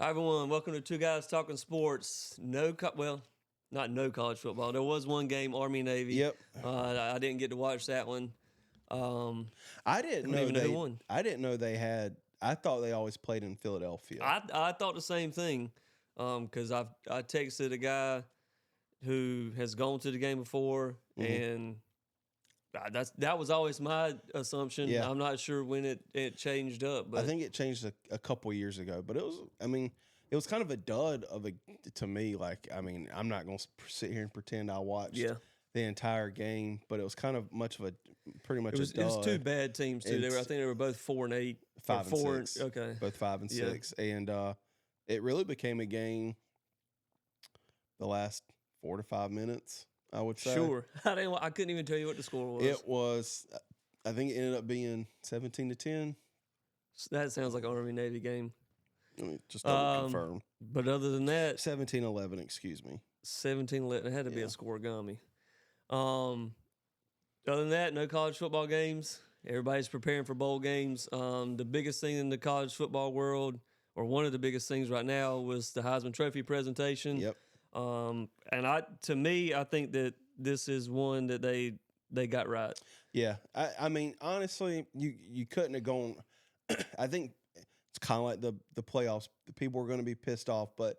Hi, everyone. Welcome to Two Guys Talking Sports. Not no college football. There was one game, Army-Navy. Yep. I didn't get to watch that one. I didn't know even know who won. I didn't know they had. I thought they always played in Philadelphia. I thought the same thing because I texted a guy who has gone to the game before, and that was always my assumption. Yeah. I'm not sure when it changed up, but I think it changed a couple years ago, but it was kind of a dud to me. Like, I'm not going to sit here and pretend I watched the entire game, but it was kind of pretty much a dud. It was two bad teams too. I think they were both 4-8, 5-6. Okay, both 5 and 6, and it really became a game the last 4 to 5 minutes, I would say. Sure. I couldn't even tell you what the score was. It was, I think it ended up being 17-10. That sounds like an Army-Navy game. Let me just double confirm. But other than that, 17-11, excuse me. 17-11. It had to be a scoregami. Other than that, no college football games. Everybody's preparing for bowl games. The biggest thing in the college football world, or one of the biggest things right now, was the Heisman Trophy presentation. Yep. And to me, I think that this is one that they got right. Yeah. I mean, honestly, you couldn't have gone. I think it's kind of like the playoffs. The people are going to be pissed off, but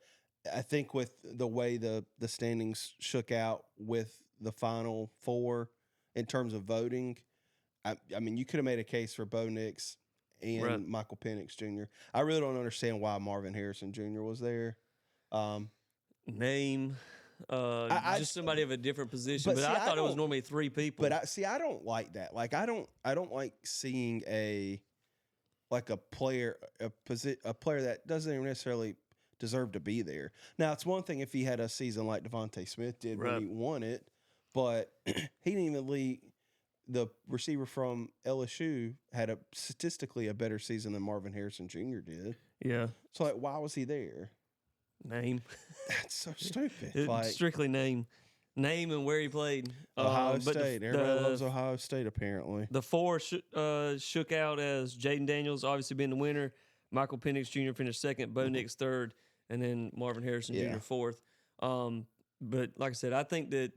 I think with the way the standings shook out with the Final Four in terms of voting, I mean, you could have made a case for Bo Nix and Michael Penix Jr. I really don't understand why Marvin Harrison Jr. was there. Name, just somebody of a different position. But I thought it was normally 3 people. But I don't like that. Like, I don't like seeing a player that doesn't even necessarily deserve to be there. Now, it's one thing if he had a season like Devontae Smith did when he won it, but he didn't even lead. The receiver from LSU had statistically a better season than Marvin Harrison Jr. did. Yeah. So, like, why was he there? Name. That's so stupid. Strictly name and where he played. Ohio State. Everybody loves Ohio State, apparently. The 4 shook out as Jayden Daniels obviously being the winner. Michael Penix Jr. finished second. Bo Nix third. And then Marvin Harrison Jr. fourth. But like I said, I think that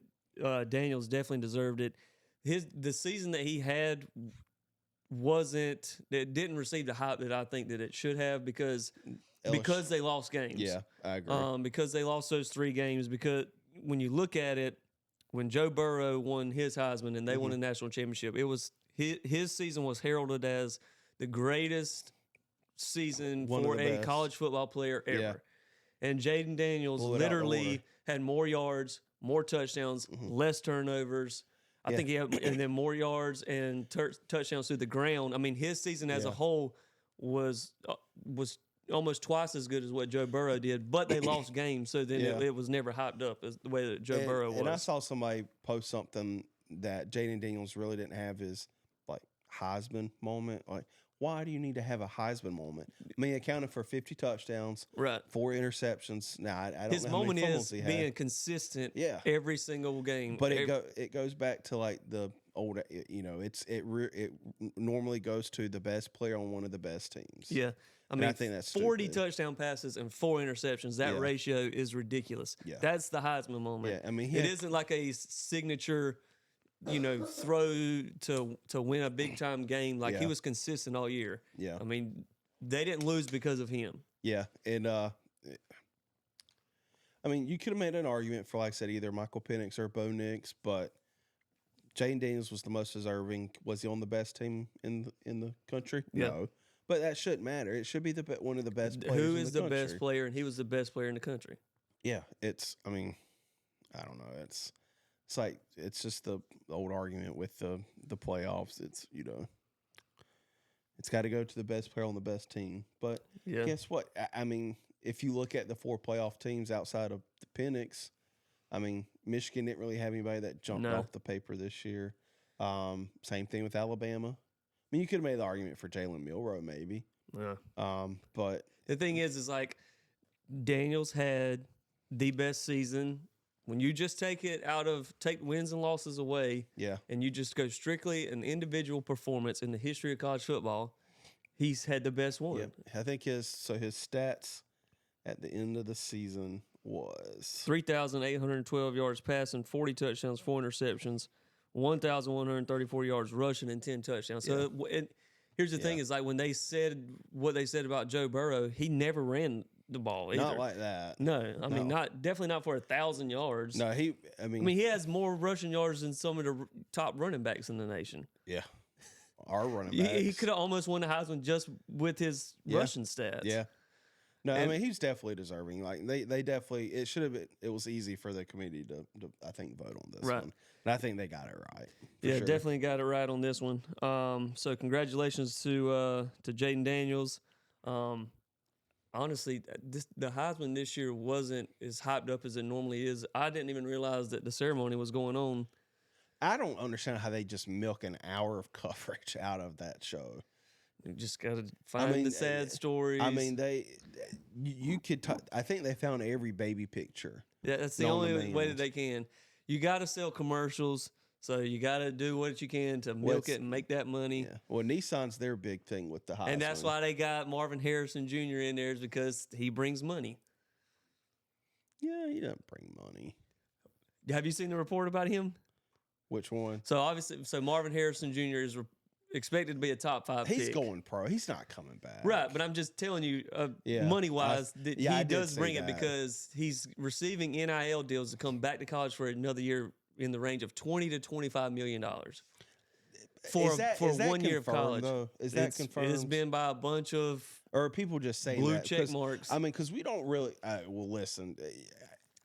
Daniels definitely deserved it. The season that he had didn't receive the hype that I think that it should have because they lost games. Yeah, I agree. Because they lost those 3 games. Because when you look at it, when Joe Burrow won his Heisman and they won the national championship, it was his season was heralded as the greatest season for a college football player ever. Yeah. And Jayden Daniels literally had more yards, more touchdowns, less turnovers. I think he had, and then more yards and touchdowns through the ground. I mean, his season as a whole was almost twice as good as what Joe Burrow did, but they lost games, so then it was never hyped up as the way that Joe Burrow was. And I saw somebody post something that Jayden Daniels really didn't have his like Heisman moment. Like, why do you need to have a Heisman moment? I mean, he accounted for 50 touchdowns, 4 interceptions. Now, I don't know how many fumbles he had. His moment is being consistent every single game. But it goes back to like the old, it normally goes to the best player on one of the best teams. Yeah. I mean, I think that's 40 touchdown passes and 4 interceptions. That ratio is ridiculous. Yeah. That's the Heisman moment. Yeah. I mean, it isn't like a signature throw to win a big time game. Like he was consistent all year. Yeah. I mean, they didn't lose because of him. Yeah. And I mean, you could have made an argument for, like I said, either Michael Penix or Bo Nix, but Jayden Daniels was the most deserving. Was he on the best team in the country? Yeah. No. But that shouldn't matter. It should be one of the best players Who is the best player? And he was the best player in the country. Yeah. I don't know. It's just the old argument with the playoffs. It's got to go to the best player on the best team. But guess what? I mean, if you look at the 4 playoff teams outside of the Penix, I mean, Michigan didn't really have anybody that jumped off the paper this year. Same thing with Alabama. I mean, you could have made the argument for Jalen Milroe, maybe. Yeah. But the thing is like Daniels had the best season. When you just take wins and losses away, and you just go strictly an individual performance in the history of college football, he's had the best one. Yeah. I think his stats at the end of the season was 3,812 yards passing, 40 touchdowns, 4 interceptions, 1,134 yards rushing, and 10 touchdowns. So here's the thing: is like when they said what they said about Joe Burrow, he never ran the ball either. not like that. No, I mean definitely not for 1,000 yards. No, I mean, he has more rushing yards than some of the top running backs in the nation. Yeah, our running backs. He could have almost won the Heisman just with his rushing stats. Yeah. No, I mean he's definitely deserving. Like they definitely it should have been. It was easy for the committee to I think vote on this one, and I think they got it right. Yeah, definitely got it right on this one. So congratulations to Jayden Daniels. Honestly, the Heisman this year wasn't as hyped up as it normally is. I didn't even realize that the ceremony was going on. I don't understand how they just milk an hour of coverage out of that show. You just got to find the sad stories. I mean, you could. I think they found every baby picture. Yeah, that's the only way that they can. You got to sell commercials, so you got to do what you can to milk it and make that money. Yeah. Well, Nissan's their big thing with the Heisman, and that's why they got Marvin Harrison Jr. in there, is because he brings money. Yeah, he doesn't bring money. Have you seen the report about him? Which one? So obviously, Marvin Harrison Jr. is expected to be a top 5 pick. He's going pro. He's not coming back. Right, but I'm just telling you, money-wise, he does bring it because he's receiving NIL deals to come back to college for another year in the range of $20 to $25 million for 1 year of college. Though? Is that confirmed? It's been by a bunch of or are people just saying blue check marks. I mean, because we don't really. Well, listen.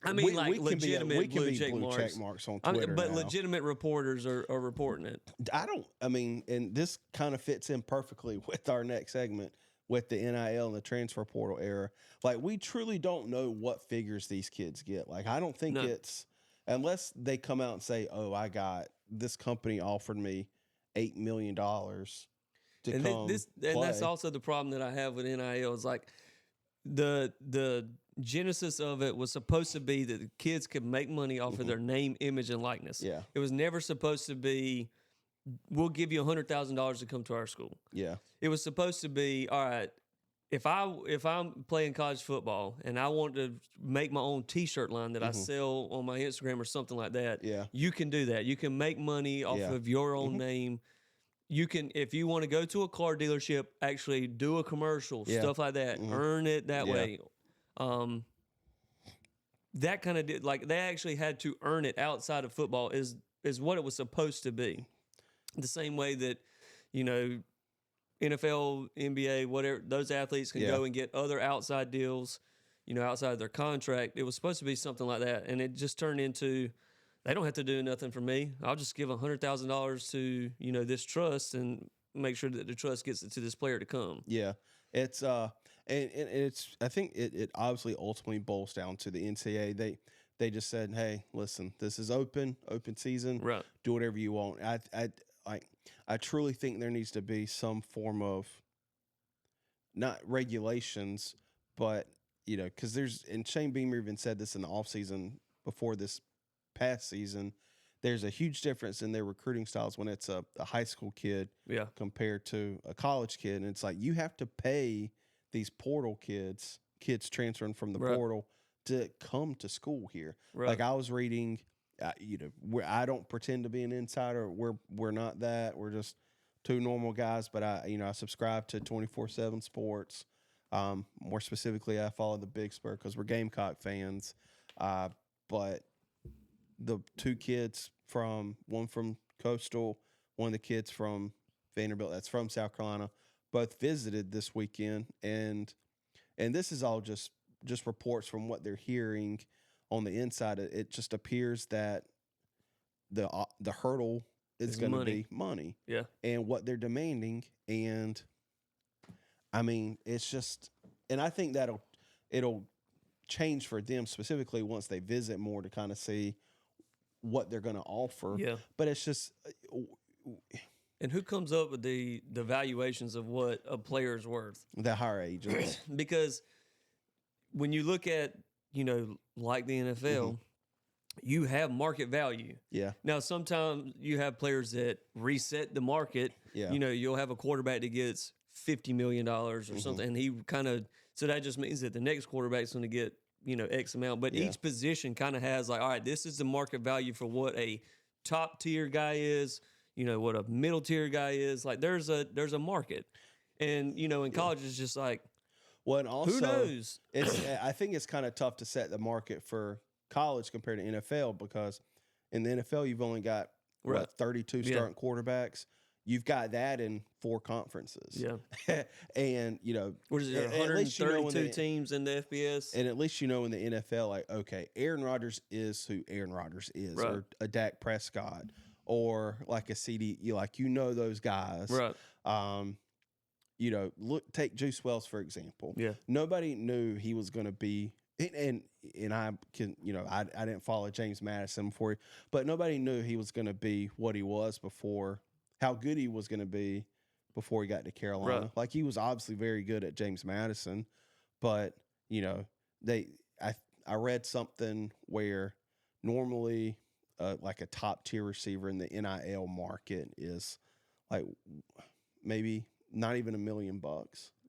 I mean, legitimate blue check marks on Twitter. But now. legitimate reporters are reporting it. And this kind of fits in perfectly with our next segment with the NIL and the transfer portal era. Like, we truly don't know what figures these kids get. Like, I don't think it's, unless they come out and say, oh, I got, this company offered me $8 million to come play. And that's also the problem that I have with NIL is like the genesis of it was supposed to be that the kids could make money off of their name, image, and likeness. Yeah. It was never supposed to be, we'll give you $100,000 to come to our school. Yeah. It was supposed to be, all right, if I'm playing college football and I want to make my own T-shirt line that I sell on my Instagram or something like that, you can do that. You can make money off of your own name. You can, if you want to go to a car dealership, actually do a commercial, stuff like that, earn it that way. That kind of did, like, they actually had to earn it outside of football is what it was supposed to be. The same way that, NFL, NBA, whatever, those athletes can go and get other outside deals, outside of their contract. It was supposed to be something like that. And it just turned into, they don't have to do nothing for me. I'll just give $100,000 to, this trust and make sure that the trust gets it to this player to come. Yeah. It's, and it's, I think it obviously ultimately boils down to the NCAA. They just said, hey, listen, this is open season. Right. Do whatever you want. I truly think there needs to be some form of, not regulations, but, because there's, and Shane Beamer even said this in the offseason before this past season, there's a huge difference in their recruiting styles when it's a high school kid compared to a college kid. And it's like, you have to pay these portal kids transferring from the portal to come to school here. Right. Like I was reading, where I don't pretend to be an insider. We're not that. We're just two normal guys. But I subscribe to 24/7 Sports. More specifically, I follow the Big Spur because we're Gamecock fans. But the two kids one from Coastal, one of the kids from Vanderbilt, that's from South Carolina, both visited this weekend, and this is all just reports from what they're hearing on the inside. It just appears that the hurdle is going to be money, and what they're demanding, and I mean it's just, and I think it'll change for them specifically once they visit more to kind of see what they're going to offer. Yeah, but it's just. And who comes up with the valuations of what a player's worth? The higher agents. Because when you look at, like the NFL, you have market value. Yeah. Now, sometimes you have players that reset the market. Yeah. You'll have a quarterback that gets $50 million or something, and he kind of So that just means that the next quarterback's going to get, X amount. But each position kind of has like, all right, this is the market value for what a top tier guy is, what a middle tier guy is. Like there's a market. And, in college it's just like, well, and also, who knows? I think it's kind of tough to set the market for college compared to NFL because in the NFL you've only got 32 starting quarterbacks. You've got that in 4 conferences. Yeah. And, What is it, 132 teams in the FBS? And at least in the NFL, like, okay, Aaron Rodgers is who Aaron Rodgers is, or a Dak Prescott, or like a CD, those guys. Right. Take Juice Wells, for example. Yeah. Nobody knew he was going to be, and I can, I didn't follow James Madison before, but nobody knew he was going to be what he was before, how good he was going to be before he got to Carolina. Right. Like he was obviously very good at James Madison, but I read something where normally like a top tier receiver in the NIL market is like maybe not even $1 million.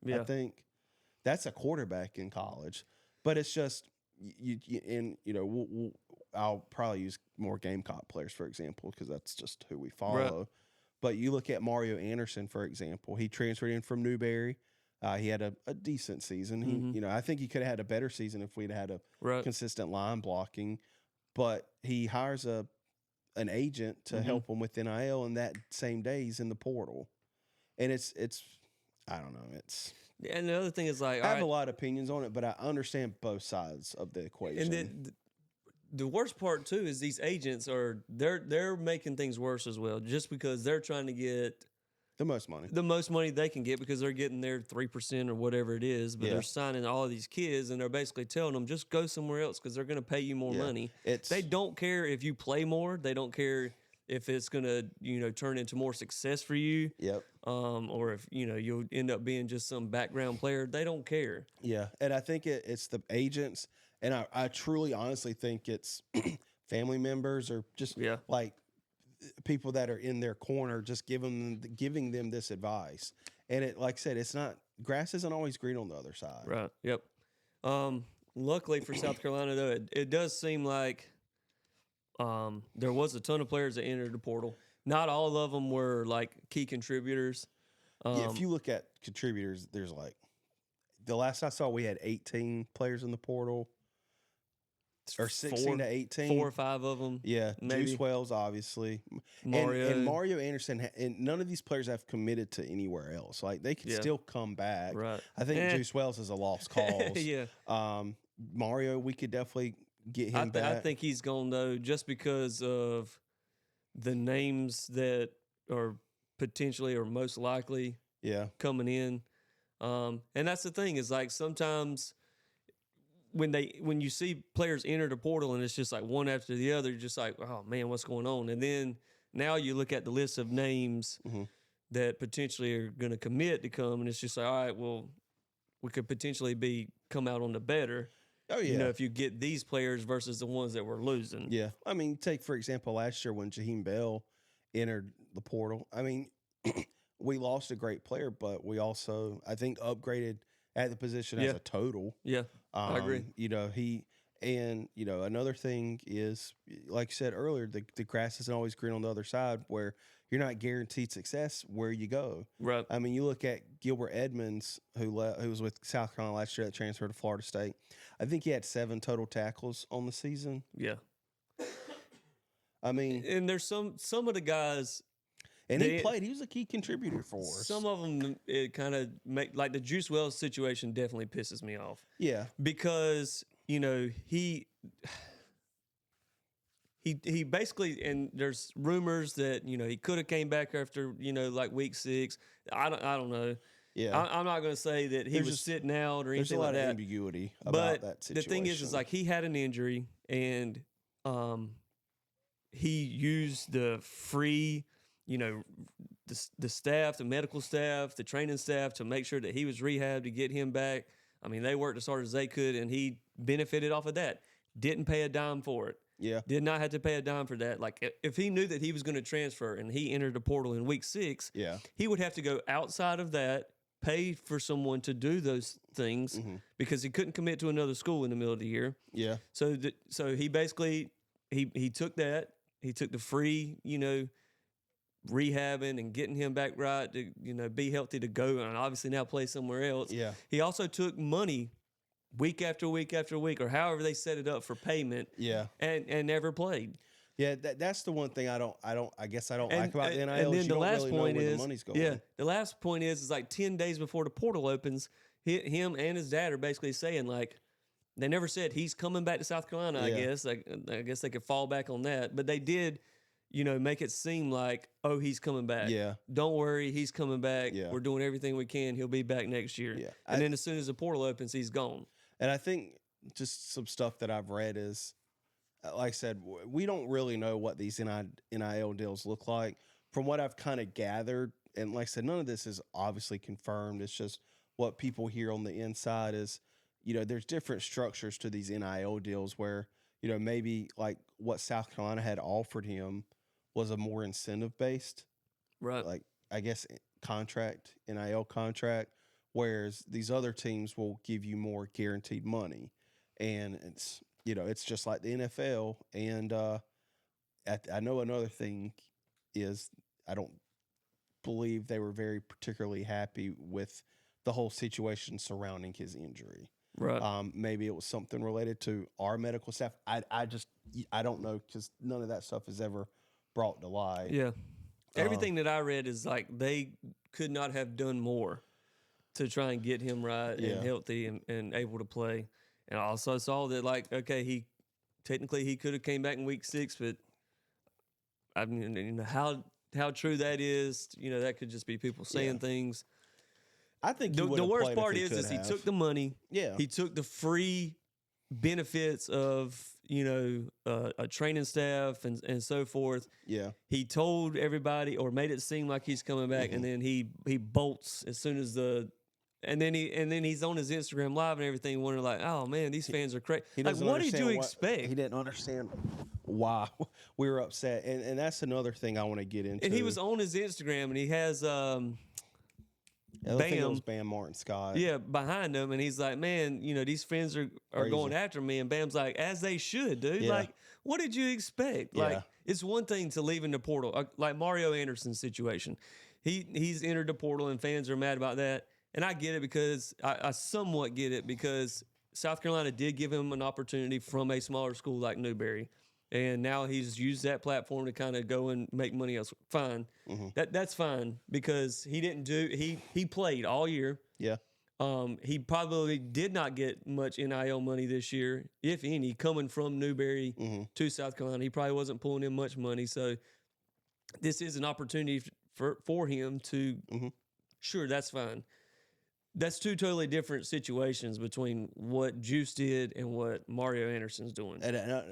Yeah. I think that's a quarterback in college, but it's just I'll probably use more Gamecock players, for example, because that's just who we follow. Right. But you look at Mario Anderson, for example. He transferred in from Newberry. He had a decent season. He, I think he could have had a better season if we'd had a consistent line blocking. But he hires an agent to help him with NIL, and that same day he's in the portal. And it's I don't know. And the other thing is like I have a lot of opinions on it, but I understand both sides of the equation. And the worst part too is these agents they're making things worse as well, just because they're trying to get the most money they can get because they're getting their 3% or whatever it is. But they're signing all of these kids, and they're basically telling them just go somewhere else because they're going to pay you more money. They don't care if you play more. They don't care if it's going to, turn into more success for you. Yep. Or if, you'll end up being just some background player. They don't care. Yeah. And I think it's the agents, and I truly honestly think it's family members or just like people that are in their corner just giving them this advice. And it, like I said, it's not, grass isn't always green on the other side. Right. Yep. Luckily for South Carolina, though, it does seem like there was a ton of players that entered the portal. Not all of them were like key contributors. If you look at contributors, there's like the last I saw, we had 18 players in the portal, or 16 to 18. 4 or 5 of them. Yeah, maybe. Juice Wells, obviously. Mario. And Mario Anderson, and none of these players have committed to anywhere else. Like, they can still come back. Right. I think Juice Wells is a lost cause. Yeah. Mario, we could definitely get him back. I think he's gone, though, just because of the names that are potentially or most likely coming in. And that's the thing, is like sometimes when you see players enter the portal and it's just like one after the other, you're just like, oh man, what's going on? And then now you look at the list of names that potentially are going to commit to come, and it's just like, all right, well, we could potentially come out on the better. Oh, yeah. If you get these players versus the ones that we're losing. Yeah. I mean, take, for example, last year when Jaheim Bell entered the portal. I mean, we lost a great player, but we also, I think, upgraded at the position as a total. Yeah, I agree. Another thing is, like I said earlier, the grass isn't always green on the other side, where you're not guaranteed success where you go. Right. I mean, you look at Gilbert Edmonds, who was with South Carolina last year that transferred to Florida State. I think he had 7 total tackles on the season. Yeah. I mean, and there's some of the guys. And he played. He was a key contributor for us. Some of them, it kind of like the Juice Wells situation definitely pisses me off. Yeah. Because, he basically, and there's rumors that, he could have came back after, like week 6. I don't know. Yeah. I'm not going to say that he was sitting out or anything like that. There's a lot of ambiguity about that situation. The thing is like he had an injury, and he used the free, the staff, the medical staff, the training staff to make sure that he was rehabbed to get him back. I mean, they worked as hard as they could, and he benefited off of that. Didn't pay a dime for it. Yeah. Did not have to pay a dime for that. Like, if he knew that he was going to transfer and he entered the portal in week 6, he would have to go outside of that, pay for someone to do those things because he couldn't commit to another school in the middle of the year. Yeah. So he basically he took that. He took the free, rehabbing and getting him back right to, be healthy to go and obviously now play somewhere else. Yeah. He also took money week after week after week or however they set it up for payment. Yeah. And never played. Yeah, that's the one thing I guess I don't like about the NIL. And then you the don't last really point know where is, the money's going. yeah, the last point is like 10 days before the portal opens, him and his dad are basically saying like, they never said he's coming back to South Carolina. I guess I guess they could fall back on that, but they did, make it seem like, oh, he's coming back. Yeah, don't worry, he's coming back. Yeah. We're doing everything we can. He'll be back next year. Yeah, and then as soon as the portal opens, he's gone. And I think just some stuff that I've read is, like I said, we don't really know what these NIL deals look like. From what I've kind of gathered, and like I said, none of this is obviously confirmed. It's just what people hear on the inside is, there's different structures to these NIL deals where, maybe like what South Carolina had offered him was a more incentive based, right? Like I guess NIL contract, whereas these other teams will give you more guaranteed money, and it's just like the NFL. And I know another thing is I don't believe they were very particularly happy with the whole situation surrounding his injury. Right. Maybe it was something related to our medical staff. I don't know because none of that stuff is ever brought to light. Yeah. Everything that I read is like they could not have done more to try and get him right and healthy and able to play. And I also saw that, like, okay, he could have came back in week 6, but I mean, how true that is, that could just be people saying things. I think the worst part is he took the money. Yeah. He took the free benefits of, a training staff and so forth. Yeah. He told everybody or made it seem like he's coming back, and then he bolts as soon as and then he's on his Instagram Live and everything, wondering like, oh man, these fans are crazy. Like, what did you expect? He didn't understand why we were upset, and that's another thing I want to get into. And he was on his Instagram, and he has Bam Martin Scott. Yeah, behind him, and he's like, man, these fans are going after me, and Bam's like, as they should, dude. Yeah. Like, what did you expect? Yeah. Like, it's one thing to leave in the portal, like Mario Anderson's situation. He's entered the portal, and fans are mad about that. And I get it because I somewhat get it because South Carolina did give him an opportunity from a smaller school like Newberry. And now he's used that platform to kind of go and make money else. Fine. That's fine because he played all year. Yeah. He probably did not get much NIL money this year, if any, coming from Newberry to South Carolina. He probably wasn't pulling in much money. So this is an opportunity for him to, sure, that's fine. That's two totally different situations between what Juice did and what Mario Anderson's doing. And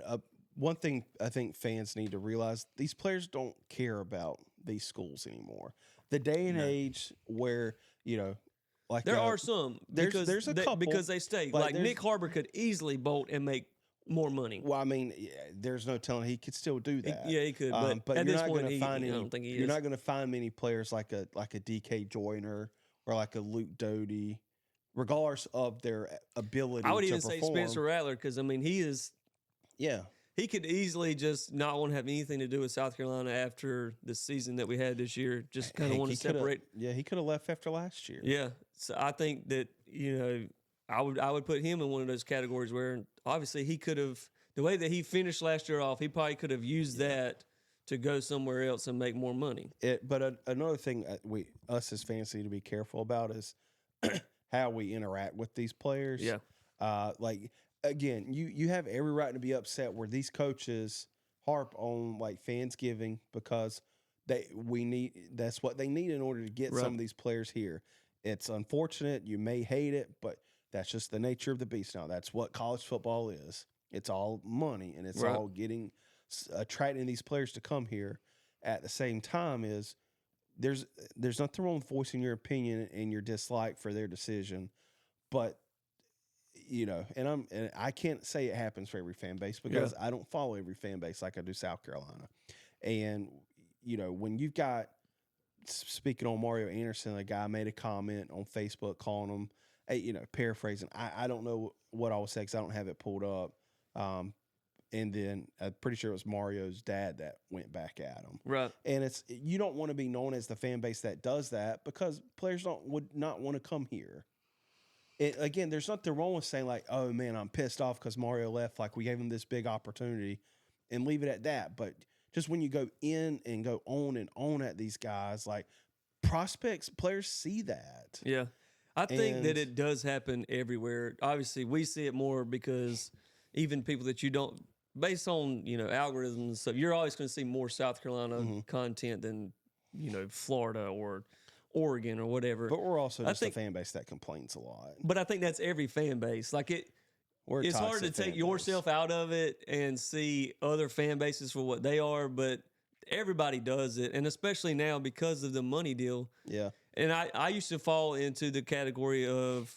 one thing I think fans need to realize, these players don't care about these schools anymore. The day and age where, like there are some. There's a couple. Because they stay. Like Nick Harbor could easily bolt and make more money. Well, I mean, there's no telling he could still do that. He could. But you're at this not point, going to find I don't think he is. You're not going to find many players like a DK Joyner or like a Luke Doty, regardless of their ability. I would even perform. say Spencer Rattler because he is. Yeah. He could easily just not want to have anything to do with South Carolina after the season that we had this year. Just kind of want to separate. He could have left after last year. Yeah. So I think that, I would put him in one of those categories where obviously he could have, the way that he finished last year off, he probably could have used that to go somewhere else and make more money. But another thing us as fans need to be careful about is how we interact with these players. Yeah. Again, you have every right to be upset where these coaches harp on like fans giving because that's what they need in order to get some of these players here. It's unfortunate. You may hate it, but that's just the nature of the beast now. That's what college football is. It's all money, and it's all attracting these players to come here. At the same time, is there's nothing wrong with voicing your opinion and your dislike for their decision, but and I can't say it happens for every fan base because I don't follow every fan base like I do South Carolina. And, when you've got speaking on Mario Anderson, a guy made a comment on Facebook calling him, paraphrasing. I don't know what I was saying because I don't have it pulled up. And then I'm pretty sure it was Mario's dad that went back at him. Right. And you don't want to be known as the fan base that does that because players would not want to come here. Again, there's nothing wrong with saying like, oh man, I'm pissed off because Mario left. Like we gave him this big opportunity, and leave it at that. But just when you go in and go on and on at these guys, like players see that. Yeah. I think that it does happen everywhere. Obviously, we see it more because even people that you don't, based on, algorithms and stuff, you're always going to see more South Carolina content than, Florida or Oregon or whatever. But we're also just a fan base that complains a lot. But I think that's every fan base. Like it's hard to take yourself out of it and see other fan bases for what they are, but everybody does it. And especially now because of the money deal. Yeah. And I used to fall into the category of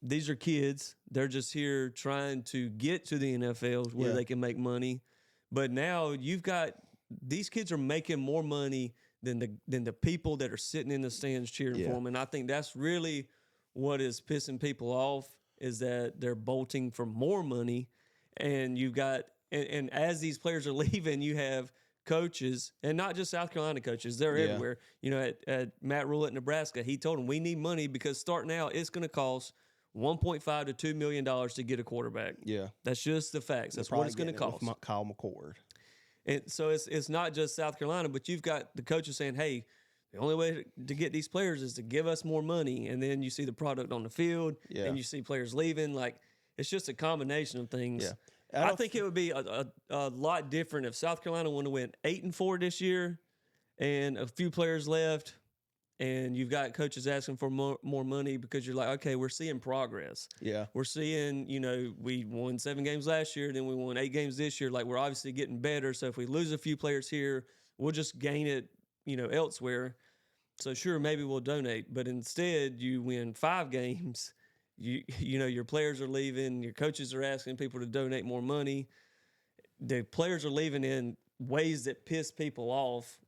these are kids. They're just here trying to get to the NFL where they can make money. But now you've got these kids are making more money than the people that are sitting in the stands cheering for them. And I think that's really what is pissing people off is that they're bolting for more money. And you've got and as these players are leaving, you have coaches, and not just South Carolina coaches, they're everywhere. At Matt Rule at Nebraska, he told them we need money because starting out it's going to cost $1.5 to $2 million to get a quarterback. Yeah, that's just the facts. That's what it's going to cost. With Kyle McCord. And so it's not just South Carolina, but you've got the coaches saying, "Hey, the only way to get these players is to give us more money." And then you see the product on the field, and you see players leaving. Like it's just a combination of things. Yeah. I think it would be a lot different if South Carolina would have went 8-4 this year, and a few players left, and you've got coaches asking for more money because you're like, okay, we're seeing progress. Yeah, we're seeing, we won 7 games last year, then we won 8 games this year. Like we're obviously getting better. So if we lose a few players here, we'll just gain it, elsewhere. So sure, maybe we'll donate, but instead you win 5 games. Your players are leaving. Your coaches are asking people to donate more money. The players are leaving in ways that piss people off.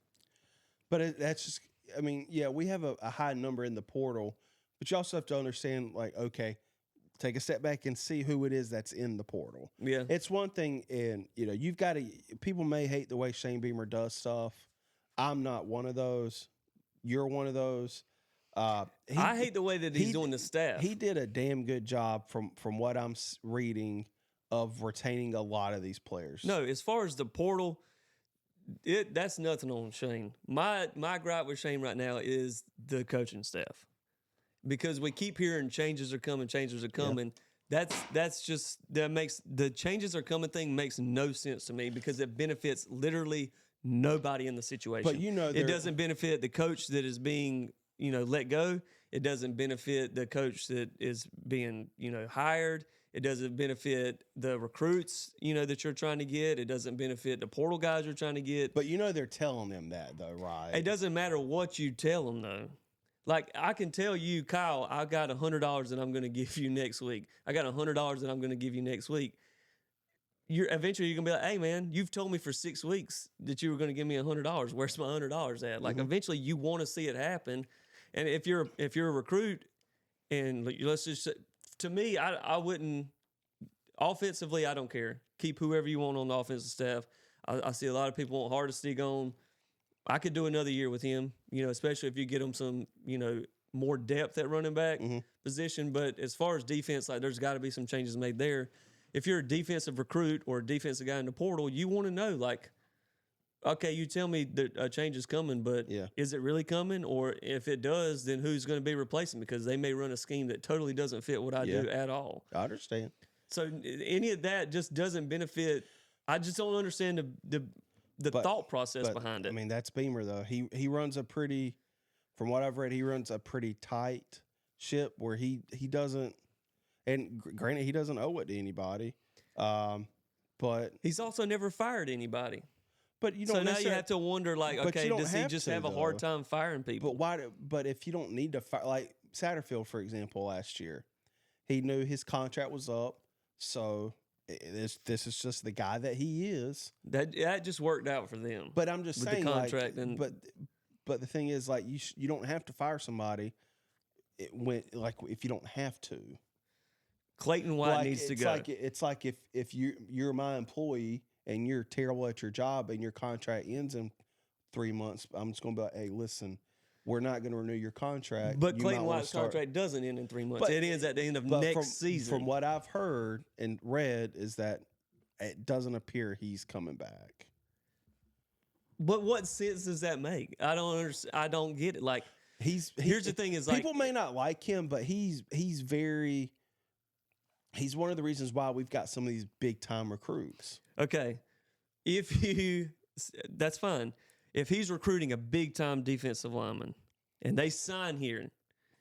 But that's just, we have a high number in the portal, but you also have to understand, like, okay, take a step back and see who it is that's in the portal. Yeah. It's one thing, and, you've got to, people may hate the way Shane Beamer does stuff. I'm not one of those. You're one of those. I hate the way that he's doing the staff. He did a damn good job from what I'm reading of retaining a lot of these players. No, as far as the portal, that's nothing on Shane. My gripe with Shane right now is the coaching staff, because we keep hearing changes are coming. Yeah. That makes the changes are coming thing makes no sense to me because it benefits literally nobody in the situation. But it doesn't benefit the coach that is being let go. It doesn't benefit the coach that is being, hired. It doesn't benefit the recruits, that you're trying to get. It doesn't benefit the portal guys you're trying to get. But they're telling them that though, right? It doesn't matter what you tell them though. Like I can tell you, Kyle, I got $100 that I'm going to give you next week. I got $100 that I'm going to give you next week. Eventually you're gonna be like, hey man, you've told me for 6 weeks that you were gonna give me $100. Where's my $100 at? Like eventually you want to see it happen. And if you're a recruit, and let's just say, to me, I wouldn't offensively. I don't care. Keep whoever you want on the offensive staff. I see a lot of people want Hardesty gone. I could do another year with him. Especially if you get him some more depth at running back position. But as far as defense, like there's got to be some changes made there. If you're a defensive recruit or a defensive guy in the portal, you want to know, like, okay, you tell me that a change is coming, but is it really coming? Or if it does, then who's going to be replacing? Because they may run a scheme that totally doesn't fit what I do at all. I understand. So any of that just doesn't benefit. I just don't understand the thought process behind it. That's Beamer, though. He runs a pretty, from what I've read, he runs a pretty tight ship where he doesn't. And granted, he doesn't owe it to anybody, but he's also never fired anybody. But you don't. So now you have to wonder, like, okay, does he just have a hard time firing people? But why? But if you don't need to fire, like Satterfield, for example, last year, he knew his contract was up, so this is just the guy that he is. That just worked out for them. But I'm just saying, the contract, but but the thing is, like, you don't have to fire somebody if you don't have to. Clayton White needs to go. It's like if you're my employee and you're terrible at your job and your contract ends in 3 months, I'm just going to be like, hey, listen, we're not going to renew your contract. But Clayton White's contract doesn't end in 3 months. It ends at the end of next season. From what I've heard and read is that it doesn't appear he's coming back. But what sense does that make? I don't understand. I don't get it. Like, here's the thing: is people may not like him, but he's one of the reasons why we've got some of these big time recruits. Okay, that's fine. If he's recruiting a big time defensive lineman and they sign here,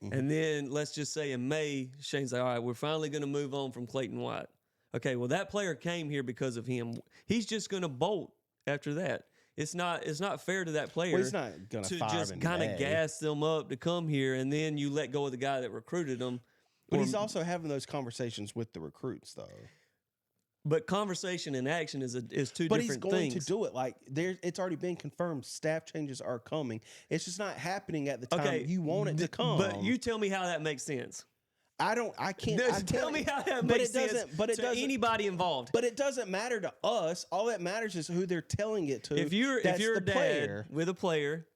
and then let's just say in May, Shane's like, all right, we're finally going to move on from Clayton White. Okay, well, that player came here because of him. He's just going to bolt after that. It's not fair to that player he's not gonna to fire just him kind today. of gas them up to come here, and then you let go of the guy that recruited them. But he's also having those conversations with the recruits, though. But conversation and action is two different things. But he's going to do it. Like, it's already been confirmed. Staff changes are coming. It's just not happening at the time you want it to come. But you tell me how that makes sense. I can't. Tell me how that makes sense to anybody involved. But it doesn't matter to us. All that matters is who they're telling it to. If you're a dad player with a player,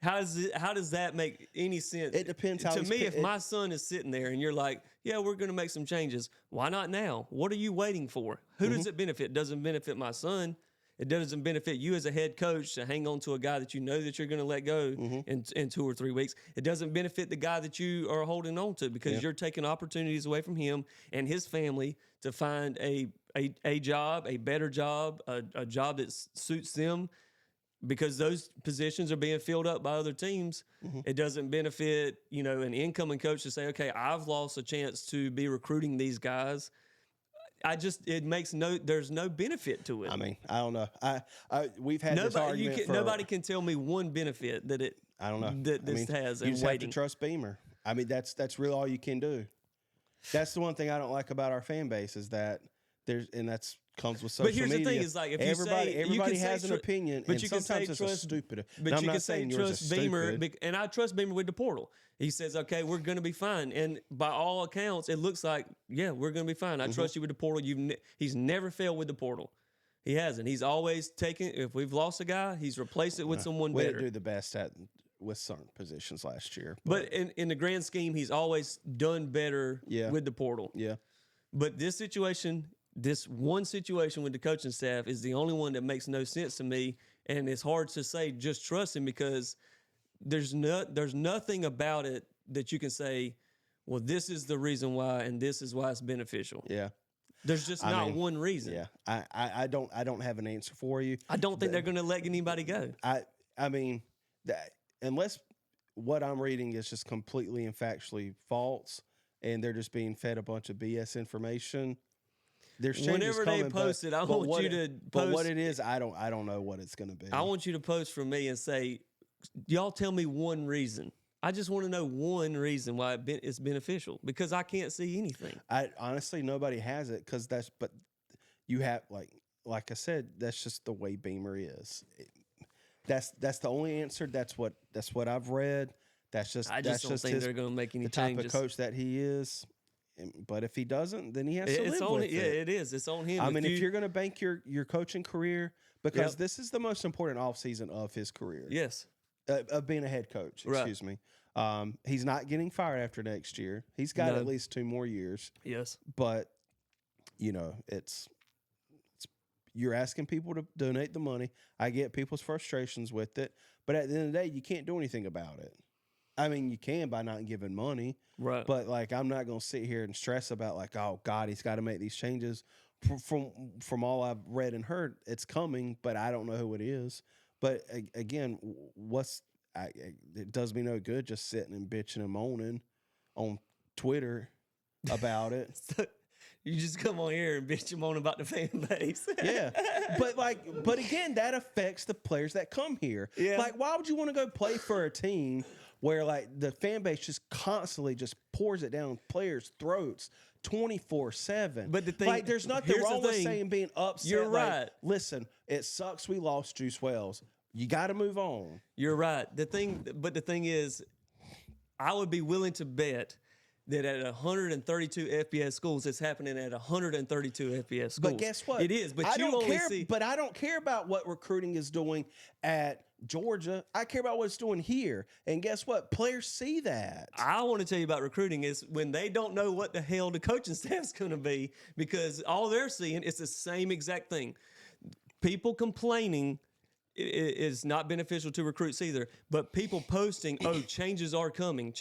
how does that make any sense? It depends how to me. If my son is sitting there and you're like, yeah, we're going to make some changes. Why not now? What are you waiting for? Who does it benefit? It doesn't benefit my son. It doesn't benefit you as a head coach to hang on to a guy that you know that you're going to let go in 2 or 3 weeks. It doesn't benefit the guy that you are holding on to because you're taking opportunities away from him and his family to find a job, a better job, a job that suits them because those positions are being filled up by other teams. It doesn't benefit, an incoming coach to say, okay, I've lost a chance to be recruiting these guys. There's no benefit to it. I mean, I don't know. We've had this argument nobody can tell me one benefit that it. I don't know. That this has. You just have to trust Beamer. I mean, that's really all you can do. That's the one thing I don't like about our fan base is that that's comes with social media. But here's the thing: is like if everybody has an opinion, but and you can sometimes say it's trust stupid. But I'm you not can saying say yours trust is Beamer, stupid. and I trust Beamer with the portal. He says, "Okay, we're going to be fine," and by all accounts, it looks like, yeah, we're going to be fine. I trust you with the portal. He's never failed with the portal. He hasn't. He's always taken. If we've lost a guy, he's replaced it with someone We better. didn't do the best with certain positions last year, but in the grand scheme, he's always done better with the portal. Yeah. But this one situation with the coaching staff is the only one that makes no sense to me, and it's hard to say just trust him because there's nothing about it that you can say, well, this is the reason why, and this is why it's beneficial. Yeah. There's just not one reason. Yeah. I don't have an answer for you. I don't think they're going to let anybody go. I mean, unless what I'm reading is just completely and factually false, and they're just being fed a bunch of BS information. There's changes Whenever coming, they post it, I want you to post. But what it is, I don't know what it's going to be. I want you to post for me and say, y'all tell me one reason. I just want to know one reason why it's beneficial because I can't see anything. Honestly, nobody has it but you have like I said, that's just the way Beamer is. That's the only answer. That's what I've read. I just don't think they're going to make any changes. The type of coach that he is. But if he doesn't, then he has to live with it. Yeah, it is. It's on him. I mean, if you're going to bank your coaching career, because this is the most important offseason of his career. Yes. Of being a head coach, excuse me. He's not getting fired after next year. He's got at least 2 more years. Yes. But, it's you're asking people to donate the money. I get people's frustrations with it. But at the end of the day, you can't do anything about it. I mean, you can by not giving money. Right. But, I'm not going to sit here and stress about, oh, God, he's got to make these changes. From all I've read and heard, it's coming, but I don't know who it is. But, again, it does me no good just sitting and bitching and moaning on Twitter about it. You just come on here and bitch and moan about the fan base. Yeah. But again, that affects the players that come here. Yeah. Why would you want to go play for a team where the fan base just constantly just pours it down players' throats 24/7? But the thing, there's nothing wrong with saying being upset. You're right. Listen, it sucks we lost Juice Wells. You got to move on. You're right. The thing is, I would be willing to bet that at 132 FBS schools, it's happening at 132 FBS schools. But guess what? It is. But I you don't only care. see. But I don't care about what recruiting is doing at Georgia. I care about what it's doing here. And guess what? Players see that. I want to tell you about recruiting is when they don't know what the hell the coaching staff's going to be, because all they're seeing is the same exact thing. People complaining is not beneficial to recruits either, but people posting, oh, changes are coming,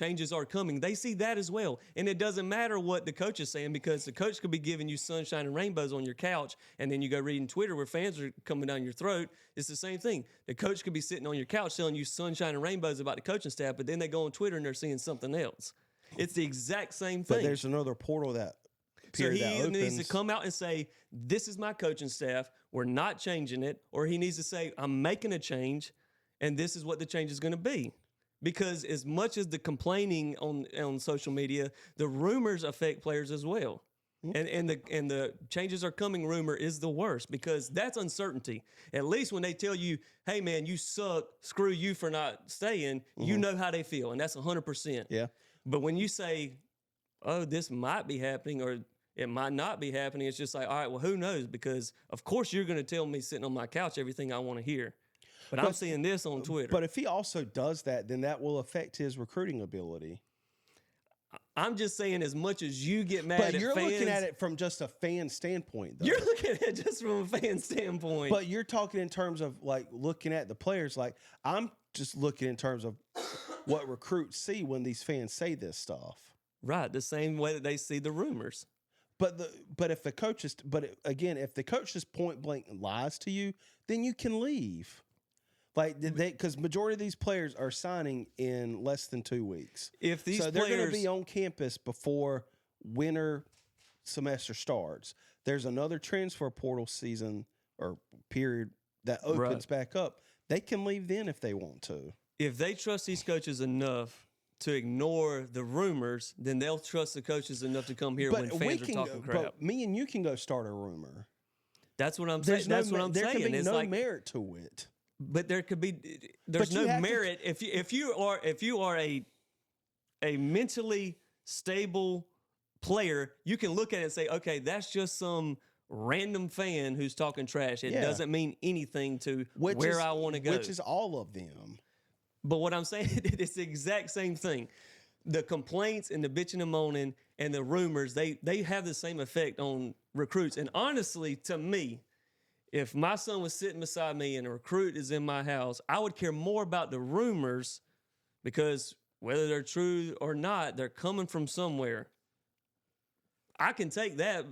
they see that as well. And it doesn't matter what the coach is saying, because the coach could be giving you sunshine and rainbows on your couch, and then you go reading Twitter where fans are coming down your throat. It's the same thing. The coach could be sitting on your couch telling you sunshine and rainbows about the coaching staff, but then they go on Twitter and they're seeing something else. It's the exact same thing. But there's another portal that So he that needs to come out and say, this is my coaching staff. We're not changing it. Or he needs to say, I'm making a change, and this is what the change is going to be. Because as much as the complaining on social media, the rumors affect players as well. And the changes are coming rumor is the worst, because that's uncertainty. At least when they tell you, hey, man, you suck, screw you for not staying, you know how they feel, and that's 100%. Yeah. But when you say, oh, this might be happening or it might not be happening, it's just like, all right, well, who knows? Because, of course, you're going to tell me sitting on my couch everything I want to hear. But I'm seeing this on Twitter. But if he also does that, then that will affect his recruiting ability. I'm just saying, as much as you get mad at But you're fans, looking at it from just a fan standpoint, though. you're looking at it just from a fan standpoint. But you're talking in terms of, like, looking at the players. Like, I'm just looking in terms of what recruits see when these fans say this stuff. Right, the same way that they see the rumors. But if the coach is, if the coach just point blank lies to you, then you can leave. Like, because majority of these players are signing in less than 2 weeks. If these so they're going to be on campus before winter semester starts. There's another transfer portal season or period that opens back up. They can leave then if they want to. If they trust these coaches enough to ignore the rumors, then they'll trust the coaches enough to come here when fans are talking crap. But me and you can go start a rumor. That's what I'm saying. That's what I'm saying. There can be it's no like, merit to it. But there's no merit if you are a mentally stable player, you can look at it and say, okay, that's just some random fan who's talking trash. It doesn't mean anything to where I want to go. Which is all of them. But what I'm saying, it's the exact same thing. The complaints and the bitching and moaning and the rumors, they have the same effect on recruits. And honestly, to me, if my son was sitting beside me and a recruit is in my house, I would care more about the rumors, because whether they're true or not, they're coming from somewhere. I can take that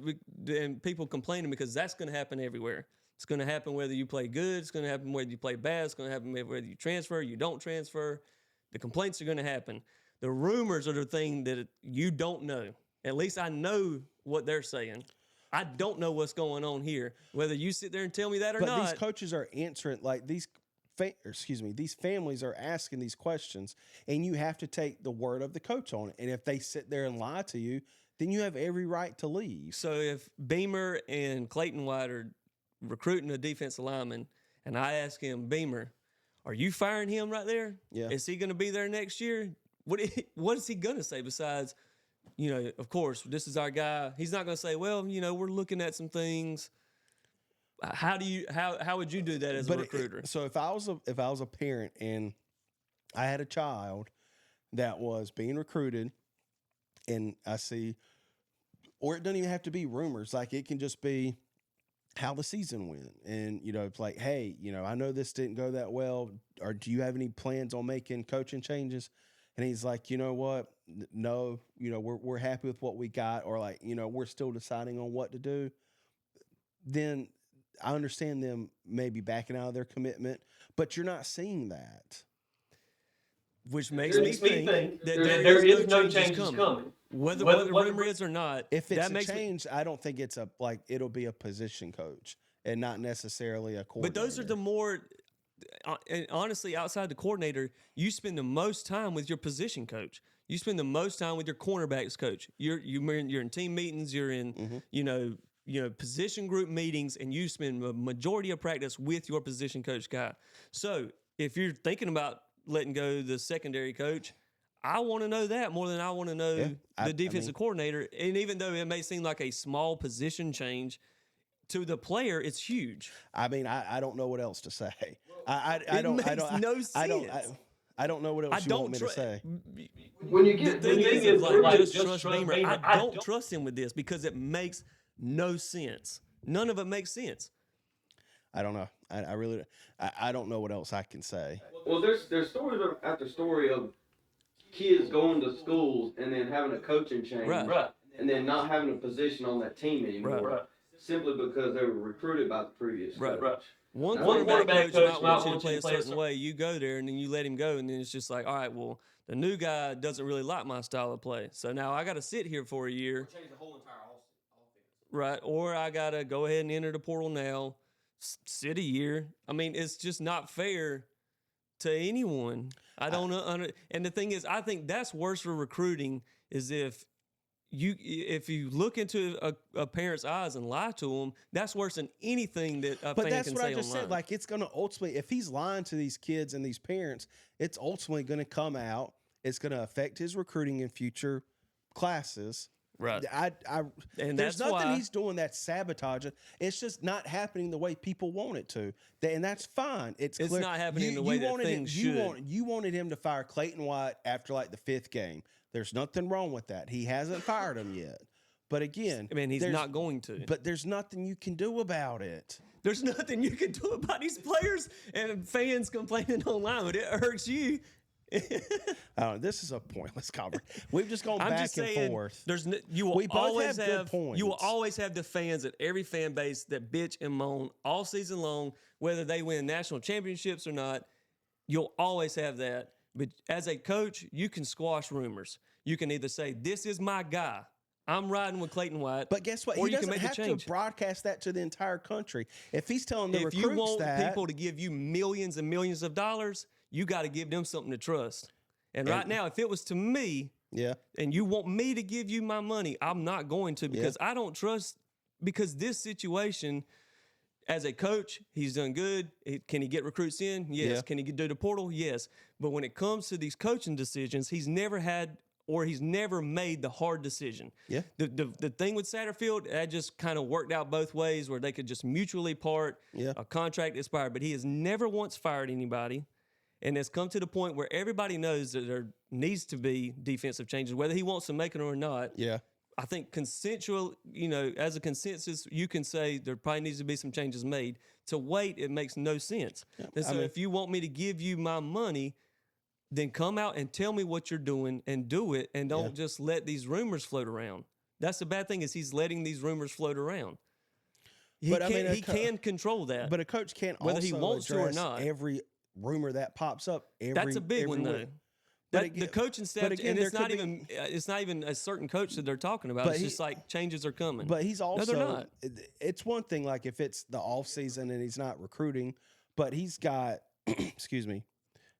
and people complaining, because that's going to happen everywhere. It's going to happen whether you play good. It's going to happen whether you play bad. It's going to happen whether you transfer, you don't transfer. The complaints are going to happen. The rumors are the thing that you don't know. At least I know what they're saying. I don't know what's going on here, whether you sit there and tell me that or not. But these coaches are answering, like these families are asking these questions, and you have to take the word of the coach on it. And if they sit there and lie to you, then you have every right to leave. So if Beamer and Clayton White are recruiting a defensive lineman, and I ask him, Beamer, are you firing him right there? Yeah. Is he going to be there next year? What is he going to say besides, of course, this is our guy? He's not going to say, well, we're looking at some things. How would you do that as a recruiter? So if I was a parent and I had a child that was being recruited, and I see, or it doesn't even have to be rumors, like it can just be how the season went. And, it's like, hey, I know this didn't go that well. Or do you have any plans on making coaching changes? And he's like, you know what? No, we're happy with what we got. Or like, we're still deciding on what to do. Then I understand them maybe backing out of their commitment, but you're not seeing that. Which makes me think that there is no changes coming. Whether the rumor is or not, if it's a change, I don't think it's it'll be a position coach and not necessarily a coordinator. But those are the more, and honestly, outside the coordinator, you spend the most time with your position coach. You spend the most time with your cornerbacks coach. You're in team meetings. You're in, position group meetings, and you spend a majority of practice with your position coach guy. So if you're thinking about letting go the secondary coach, I want to know that more than I want to know the defensive coordinator. And even though it may seem like a small position change, to the player, it's huge. I mean, I don't know what else to say. It makes no sense. I don't know what else you want me to say. When you get the thing when you is, get like, just trust Beamer, Beamer. I don't trust him with this because it makes no sense. None of it makes sense. I don't know. I really I don't know what else I can say. Well, there's story after story of kids going to schools and then having a coaching change, Right. and then not having a position on that team anymore, Right. Simply because they were recruited by the previous coach. Right. One quarterback coach coach might want you to play a certain way. You go there and then you let him go, and then it's just like, all right, well, the new guy doesn't really like my style of play, so now I got to sit here for a year. Or change the whole entire offense. Right, or I got to go ahead and enter the portal now, sit a year. I mean, it's just not fair to anyone. I don't know. And the thing is, I think that's worse for recruiting is if you look into a parent's eyes and lie to them, that's worse than anything that a fan can say online. But that's what I just said. Like, it's going to ultimately, if he's lying to these kids and these parents, it's ultimately going to come out. It's going to affect his recruiting in future classes. Right. And there's nothing he's doing that's sabotaging. It's just not happening the way people want it to. And that's fine. It's clear. Not happening the way that things should. You wanted him to fire Clayton White after like the 5th game. There's nothing wrong with that. He hasn't fired him yet. But again, I mean, he's not going to. But there's nothing you can do about it. There's nothing you can do about these players and fans complaining online, but it hurts you. This is a pointless conversation. We've just gone back and forth. You will always have the fans at every fan base that bitch and moan all season long, whether they win national championships or not. You'll always have that. But as a coach, you can squash rumors. You can either say, this is my guy. I'm riding with Clayton White. But guess what? Or He you can doesn't make have to broadcast that to the entire country. If he's telling the recruits if you want people to give you millions and millions of dollars, you got to give them something to trust. And right now, if it was to me, and you want me to give you my money, I'm not going to because I don't trust. Because this situation, as a coach, he's done good. Can he get recruits in? Yes. Yeah. Can he do the portal? Yes. But when it comes to these coaching decisions, he's never made the hard decision. Yeah. The thing with Satterfield, that just kind of worked out both ways where they could just mutually part. Yeah. A contract expired, but he has never once fired anybody. And it's come to the point where everybody knows that there needs to be defensive changes, whether he wants to make it or not. Yeah. I think consensual, as a consensus, you can say there probably needs to be some changes made. To wait, it makes no sense. Yeah. And so if you want me to give you my money, then come out and tell me what you're doing and do it, and don't just let these rumors float around. That's the bad thing is he's letting these rumors float around. He can control that. But a coach can't whether he wants to or not. Every rumor that pops up. That's a big one, though. The coaching staff, again, and it's not even a certain coach that they're talking about. It's just like changes are coming. But he's also, no, they're not. It's one thing like if it's the off season and he's not recruiting, but he's got,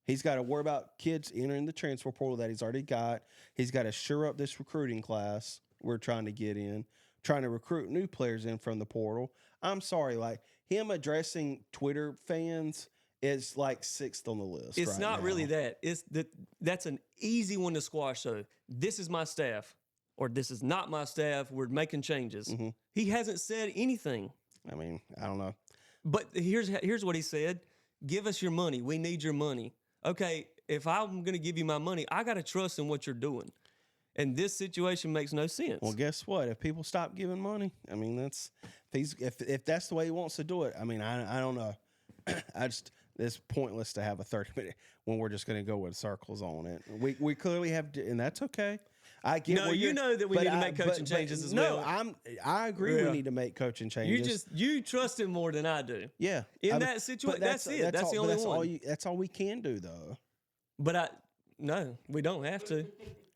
he's got to worry about kids entering the transfer portal that he's already got. He's got to shore up this recruiting class we're trying to get in, trying to recruit new players in from the portal. I'm sorry, like him addressing Twitter fans is like 6th on the list. It's not really that. That's an easy one to squash. So this is my staff, or this is not my staff. We're making changes. Mm-hmm. He hasn't said anything. I mean, I don't know. But here's what he said: "Give us your money. We need your money." Okay, if I'm going to give you my money, I got to trust in what you're doing. And this situation makes no sense. Well, guess what? If people stop giving money, I mean, if that's the way he wants to do it. I mean, I don't know. It's pointless to have a 30-minute when we're just going to go with circles on it. We clearly have, and that's okay. I get. No, you know that we need to make coaching changes as well. No, I agree. We need to make coaching changes. You trust him more than I do. Yeah, that situation, that's it. That's the only one. That's all we can do, though. But we don't have to,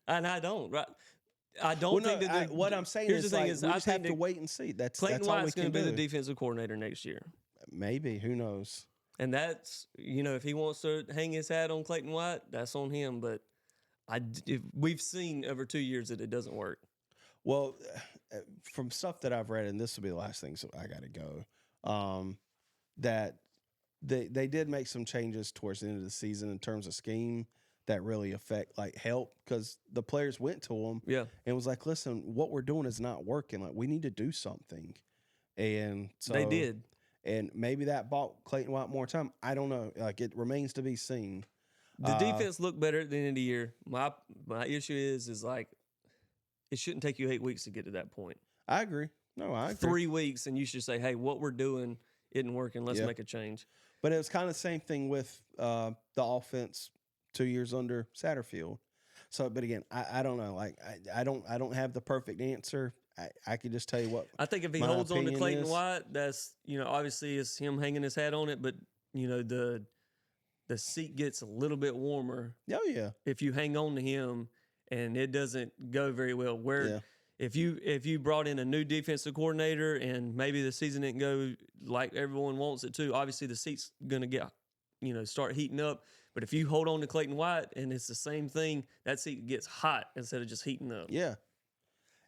and I don't. Right. I don't think that. What I'm saying is, we just have to wait and see. That's Clayton all we White's can do. going to be the defensive coordinator next year. Maybe. Who knows? And that's, if he wants to hang his hat on Clayton White, that's on him. But we've seen over 2 years that it doesn't work. Well, from stuff that I've read, and this will be the last thing, so I got to go. That they did make some changes towards the end of the season in terms of scheme that really help, because the players went to them and was like, listen, what we're doing is not working. Like, we need to do something. And so they did. And maybe that bought Clayton White more time. I don't know. Like, it remains to be seen. The defense looked better at the end of the year. My issue is like, it shouldn't take you 8 weeks to get to that point. I agree. No, I agree. 3 weeks, and you should say, hey, what we're doing isn't working. Let's make a change. But it was kind of the same thing with the offense 2 years under Satterfield. So, but again, I don't know. Like, I don't have the perfect answer. I could just tell you what I think if he holds on to Clayton White, that's, obviously it's him hanging his hat on it, but the seat gets a little bit warmer. Oh yeah. If you hang on to him and it doesn't go very well. If you brought in a new defensive coordinator and maybe the season didn't go like everyone wants it to, obviously the seat's gonna get start heating up. But if you hold on to Clayton White and it's the same thing, that seat gets hot instead of just heating up. Yeah.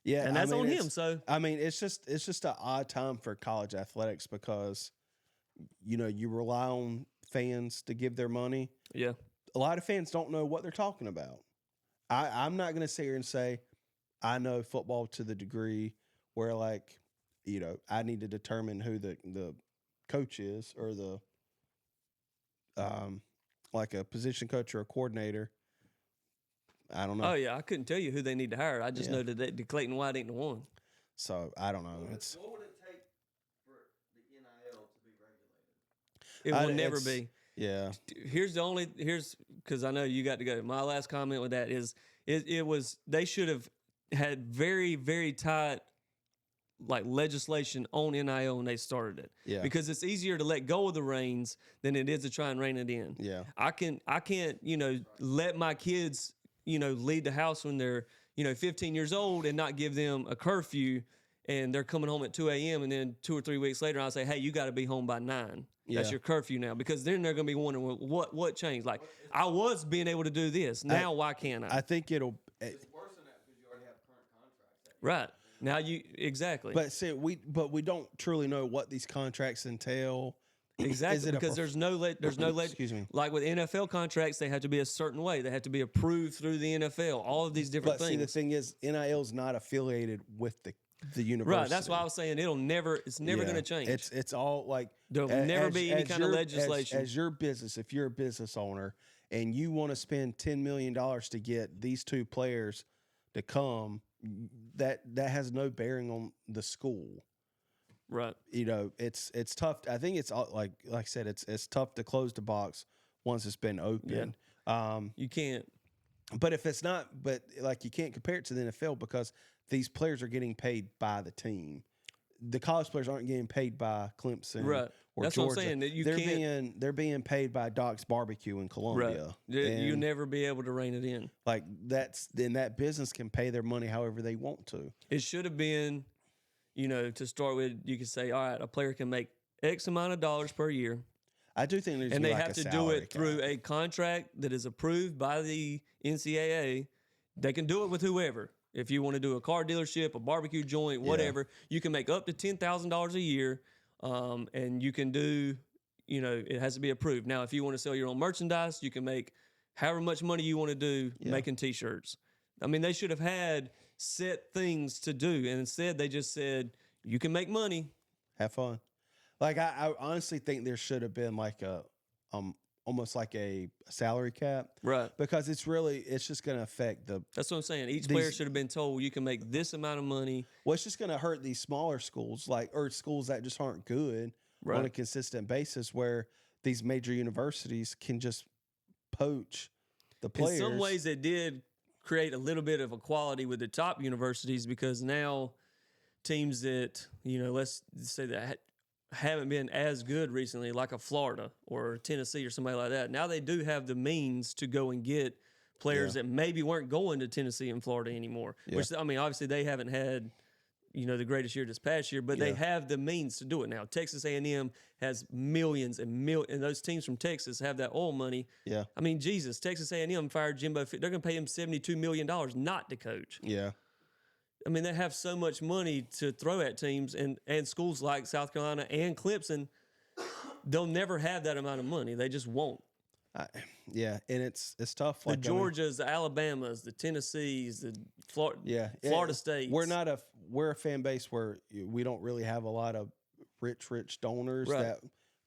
Yeah. And that's on him. So it's just an odd time for college athletics because you rely on fans to give their money. Yeah. A lot of fans don't know what they're talking about. I'm not gonna sit here and say I know football to the degree where I need to determine who the coach is or the like a position coach or a coordinator. I don't know. Oh yeah, I couldn't tell you who they need to hire. I just know that Clayton White ain't the one. So I don't know. What would it take for the NIL to be regulated? It will never be. Yeah. Here's because I know you got to go. My last comment with that is it was they should have had very, very tight legislation on NIL when they started it. Yeah. Because it's easier to let go of the reins than it is to try and rein it in. Yeah. I can't let my kids leave the house when they're 15 years old and not give them a curfew and they're coming home at 2 a.m. and then 2 or 3 weeks later I'll say, hey, you got to be home by 9. That's your curfew now, because then they're going to be wondering what changed. Like, I was being able to do this. Now why can't I? I think It's worse than that because you already have current contracts. Right. Now exactly. But see, we don't truly know what these contracts entail. Exactly, because there's no excuse me. Like with NFL contracts, they have to be a certain way. They have to be approved through the NFL. All of these different things. See, the thing is, NIL is not affiliated with the university. Right. That's why I was saying it's never going to change. It's all like there'll never be any kind of legislation. As your business, if you're a business owner and you want to spend $10 million to get these two players to come, that has no bearing on the school. Right. It's tough. I think it's like I said, it's tough to close the box once it's been open. Yeah. You can't. But if it's not, you can't compare it to the NFL because these players are getting paid by the team. The college players aren't getting paid by Clemson, right? Or that's Georgia. What I'm saying. That they're being paid by Doc's Barbecue in Columbia. Right. You'll never be able to rein it in. Then that business can pay their money however they want to. It should have been, to start with, you could say, all right, a player can make X amount of dollars per year. I do think and they have to do it through a contract that is approved by the NCAA. They can do it with whoever. If you want to do a car dealership, a barbecue joint, whatever, you can make up to $10,000 a year, and you can do, it has to be approved. Now, if you want to sell your own merchandise, you can make however much money you want to do making T-shirts. I mean, they should have had set things to do, and instead they just said, you can make money. Have fun. I honestly think there should have been almost like a salary cap. Right. Because it's just going to affect That's what I'm saying. Each player should have been told you can make this amount of money. Well, it's just going to hurt these smaller schools, or schools that just aren't good on a consistent basis, where these major universities can just poach the players. In some ways, it did create a little bit of equality with the top universities, because now teams that, let's say that haven't been as good recently, like a Florida or Tennessee or somebody like that. Now they do have the means to go and get players that maybe weren't going to Tennessee and Florida anymore. Yeah. Which, I mean, obviously they haven't had, the greatest year this past year, but they have the means to do it now. Texas A&M has millions and those teams from Texas have that oil money. Yeah. I mean, Jesus, Texas A&M fired Jimbo. They're going to pay him $72 million not to coach. Yeah. I mean, they have so much money to throw at teams, and schools like South Carolina and Clemson, they'll never have that amount of money. They just won't. Yeah, and it's tough. The Like, Georgias, the Alabamas, the Tennessees, the Florida States. We're a fan base where we don't really have a lot of rich donors Right. that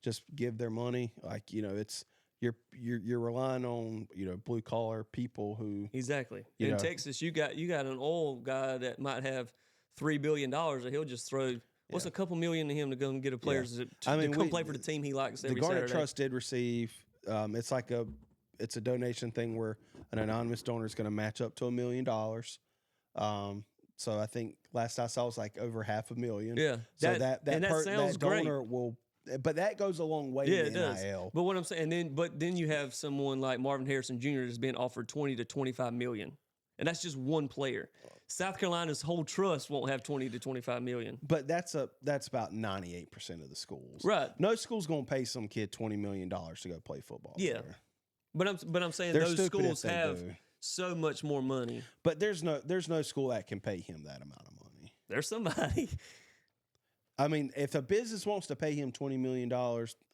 just give their money. Like, it's you're relying on blue collar people who Exactly. In Texas, you got an oil guy that might have $3 billion, and he'll just throw what's a couple million to him to go and get a player to come play for the team he likes every the Garnet Saturday. Trust did receive. It's a donation thing where an anonymous donor is going to match up to $1 million. So I think last I saw it was like over $500,000. Yeah. So that sounds great. donor will, but that goes a long way. Yeah, in it does. NIL. But what I'm saying, then you have someone like Marvin Harrison Jr. that's being offered $20 to $25 million, and that's just one player. South Carolina's whole trust won't have $20 to $25 million. But that's about 98% of the schools. Right. No school's going to pay some kid $20 million to go play football. Yeah. There. But I'm saying They're those stupid schools if they have do. so much more money. But there's no school that can pay him that amount of money. There's somebody. I mean, if a business wants to pay him $20 million,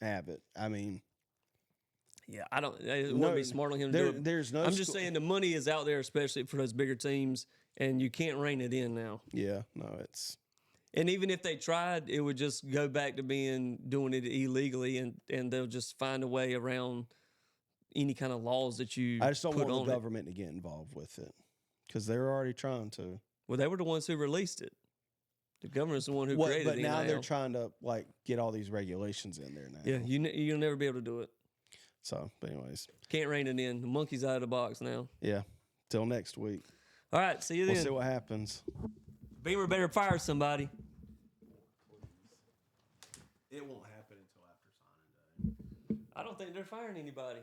have it. I mean, Yeah, I don't. It wouldn't be smart on him to do it. There's no. I'm just saying the money is out there, especially for those bigger teams, and you can't rein it in now. Yeah, no, it's. And even if they tried, it would just go back to doing it illegally, and they'll just find a way around any kind of laws that you. I just don't put want on the government to get involved with it because they're already trying to. Well, they were the ones who released it. The government's the one who created it. But now they're trying to get all these regulations in there now. Yeah, you'll never be able to do it. So, but anyways, can't rein it in. The monkey's out of the box now. Yeah. Till next week. All right. See you then. We'll see what happens. Beamer better fire somebody. It won't happen until after signing day. I don't think they're firing anybody.